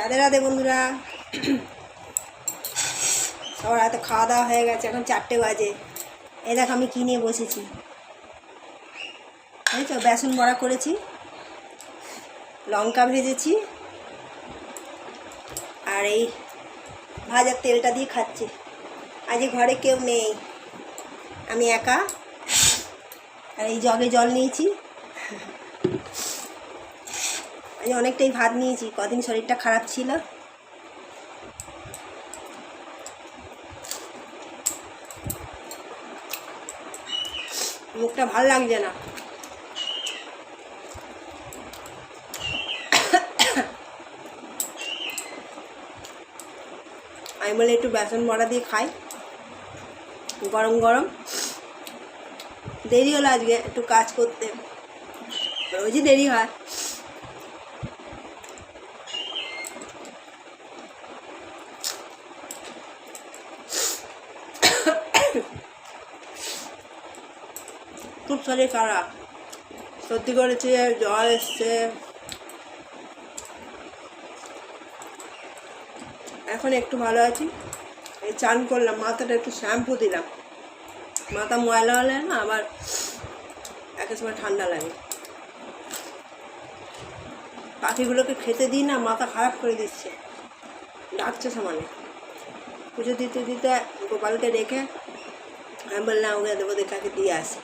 রাধে রাধে বন্ধুরা। সবার হাতে খাওয়া দাওয়া হয়ে গেছে, এখন 4টে বাজে। এই দেখ আমি কী নিয়ে বসেছি, এই তো বেসন বড়া করেছি, লঙ্কা ভেজেছি, আর এই ভাজার তেলটা দিয়ে খাচ্ছি। আজ ঘরে কেউ নেই, আমি একা। আর এই জগে জল নিয়েছি, আজ অনেকটাই ভাত নিয়েছি, কদিন শরীরটা খারাপ ছিল। মুখটা ভালো লাগছে না। আমি বলে একটু বেসন বড়া দিয়ে খাই, গরম গরম। দেরি হলো আজকে একটু কাজ করতে, রোজই দেরি হয়। খুব শরীর খারাপ, সর্দি করেছে, জ্বর এসছে। এখন একটু ভালো আছি। এই চান করলাম, মাথাটা একটু শ্যাম্পু দিলাম। মাথা ময়লা হলে না আবার একের সময় ঠান্ডা লাগে। পাখিগুলোকে খেতে দিই না, মাথা খারাপ করে দিচ্ছে, ডাকছে সামানে। পুজো দিতে দিতে গোপালকে রেখে আমি বললাম ওকে দেবো, দেখাকে দিয়ে আসি।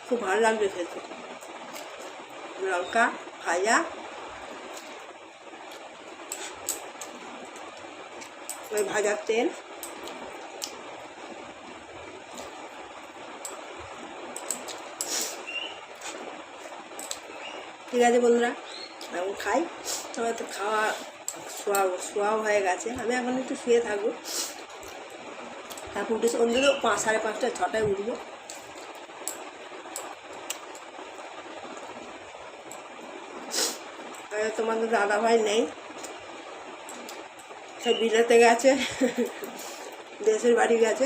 খুব ভালো লাগবে খেতে, লঙ্কা ভাজা, ওই ভাজার তেল। ঠিক আছে বন্ধুরা, এখন খাই। সবাই তো খাওয়া শোয়াও হয়ে গেছে, আমি এখন একটু শুয়ে থাকবো। তারপর উঠে অন্তত 5, 5:30, 6টায় উঠবো। তোমাদের দাদাভাই নেই, সব বিলেতে গেছে, দেশের বাড়ি গেছে।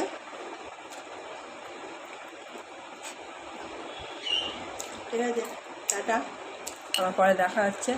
ঠিক আছে, টাটা, আমার পরে দেখা হচ্ছে।